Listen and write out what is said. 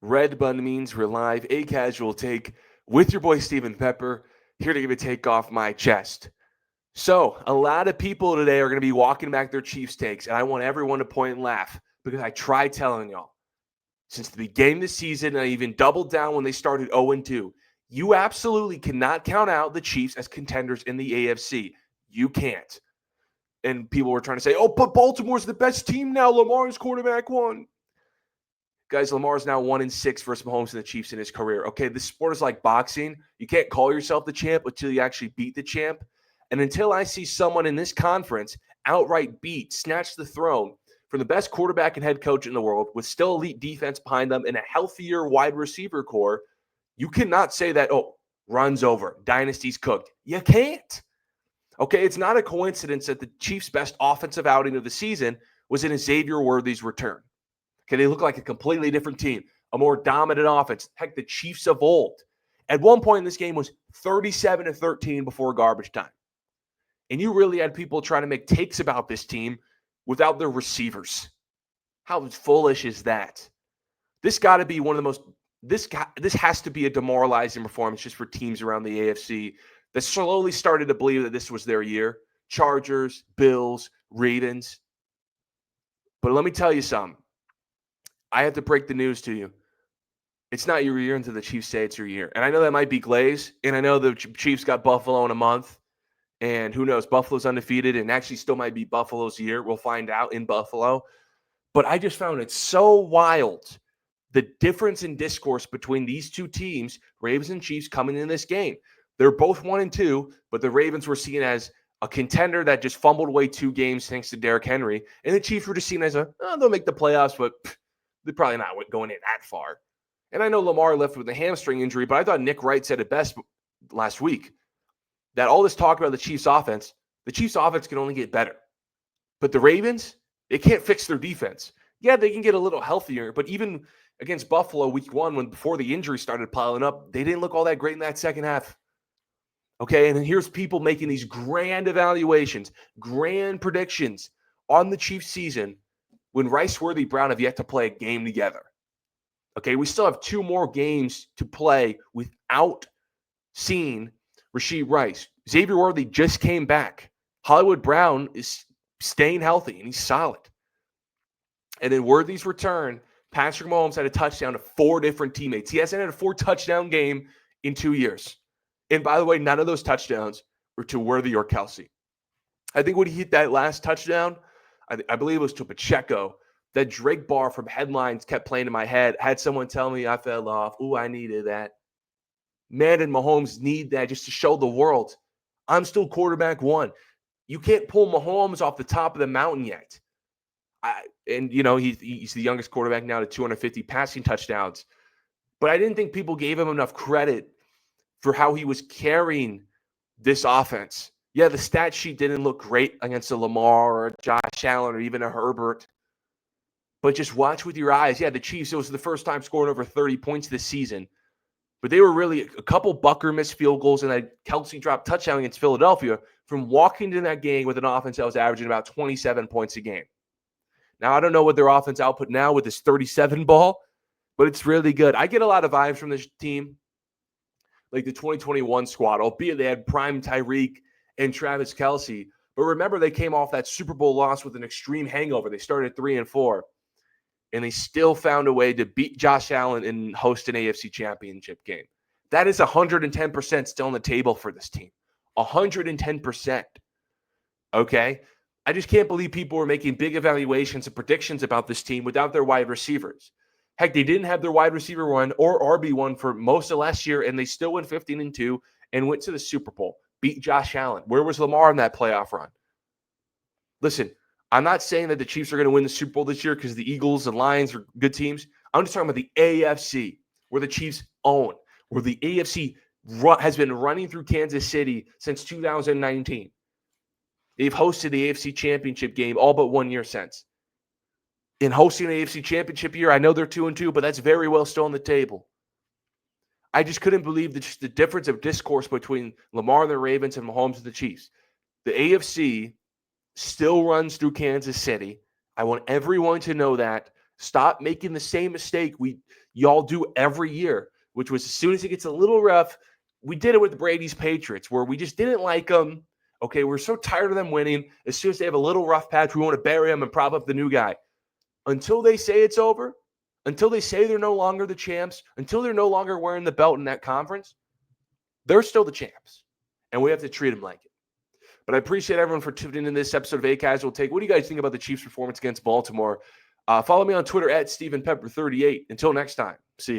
Red Bun means we're live, a casual take with your boy Steven Pepper, here to give a take off my chest. So, a lot of people today are going to be walking back their Chiefs takes, and I want everyone to point and laugh because I tried telling y'all since the beginning of the season, and I even doubled down when they started 0-2. You absolutely cannot count out the Chiefs as contenders in the AFC. You can't. And people were trying to say, oh, but Baltimore's the best team now. Lamar's quarterback won. Guys, Lamar is now 1-6 versus Mahomes and the Chiefs in his career. Okay, this sport is like boxing. You can't call yourself the champ until you actually beat the champ. And until I see someone in this conference outright snatch the throne from the best quarterback and head coach in the world with still elite defense behind them and a healthier wide receiver core, you cannot say that, oh, run's over, dynasty's cooked. You can't. Okay, it's not a coincidence that the Chiefs' best offensive outing of the season was in Xavier Worthy's return. Okay, they look like a completely different team, a more dominant offense. Heck, the Chiefs of old. At one point in this game was 37-13 before garbage time. And you really had people trying to make takes about this team without their receivers. How foolish is that? This got to be one of the most this has to be a demoralizing performance just for teams around the AFC that slowly started to believe that this was their year. Chargers, Bills, Ravens. But let me tell you something. I have to break the news to you. It's not your year until the Chiefs say it's your year. And I know that might be glaze, and I know the Chiefs got Buffalo in a month, and who knows, Buffalo's undefeated and actually still might be Buffalo's year. We'll find out in Buffalo. But I just found it so wild, the difference in discourse between these two teams, Ravens and Chiefs, coming in this game. They're both 1-2, but the Ravens were seen as a contender that just fumbled away 2 games thanks to Derrick Henry, and the Chiefs were just seen as they'll make the playoffs, but they're probably not going in that far. And I know Lamar left with a hamstring injury, but I thought Nick Wright said it best last week that all this talk about the Chiefs' offense can only get better. But the Ravens, they can't fix their defense. Yeah, they can get a little healthier, but even against Buffalo week 1, before the injuries started piling up, they didn't look all that great in that second half. Okay, and then here's people making these grand evaluations, grand predictions on the Chiefs season when Rice Worthy Brown have yet to play a game together. Okay, we still have 2 more games to play without seeing Rashee Rice. Xavier Worthy just came back. Hollywood Brown is staying healthy, and he's solid. And in Worthy's return, Patrick Mahomes had a touchdown to 4 different teammates. He hasn't had a 4-touchdown game in 2 years. And by the way, none of those touchdowns were to Worthy or Kelsey. I think when he hit that last touchdown, I believe it was to Pacheco, that Drake bar from Headlines kept playing in my head. I had someone tell me I fell off. Ooh, I needed that. Man and Mahomes need that just to show the world I'm still quarterback 1. You can't pull Mahomes off the top of the mountain yet. He's the youngest quarterback now to 250 passing touchdowns. But I didn't think people gave him enough credit for how he was carrying this offense. Yeah, the stat sheet didn't look great against a Lamar or a Josh Allen or even a Herbert. But just watch with your eyes. Yeah, the Chiefs, it was the first time scoring over 30 points this season. But they were really a couple Bucker missed field goals and that Kelsey dropped touchdown against Philadelphia from walking into that game with an offense that was averaging about 27 points a game. Now, I don't know what their offense output now with this 37 ball, but it's really good. I get a lot of vibes from this team, like the 2021 squad, albeit they had prime Tyreek and Travis Kelce. But remember, they came off that Super Bowl loss with an extreme hangover. They started 3-4, and they still found a way to beat Josh Allen and host an AFC championship game. That is 110% still on the table for this team. 110%. Okay? I just can't believe people were making big evaluations and predictions about this team without their wide receivers. Heck, they didn't have their wide receiver 1 or RB1 for most of last year, and they still went 15-2 and went to the Super Bowl. Beat Josh Allen. Where was Lamar in that playoff run? Listen, I'm not saying that the Chiefs are going to win the Super Bowl this year because the Eagles and Lions are good teams. I'm just talking about the AFC, where the Chiefs own, where the AFC has been running through Kansas City since 2019. They've hosted the AFC Championship game all but 1 year since. In hosting the AFC Championship year, I know they're 2-2, but that's very well still on the table. I just couldn't believe the difference of discourse between Lamar and the Ravens and Mahomes and the Chiefs. The AFC still runs through Kansas City. I want everyone to know that. Stop making the same mistake y'all do every year, which was as soon as it gets a little rough, we did it with Brady's Patriots, where we just didn't like them. Okay, we're so tired of them winning. As soon as they have a little rough patch, we want to bury them and prop up the new guy. Until they say it's over, until they say they're no longer the champs, until they're no longer wearing the belt in that conference, they're still the champs. And we have to treat them like it. But I appreciate everyone for tuning in this episode of A Casual Take. What do you guys think about the Chiefs' performance against Baltimore? Follow me on Twitter at StephenPepper38. Until next time, see you.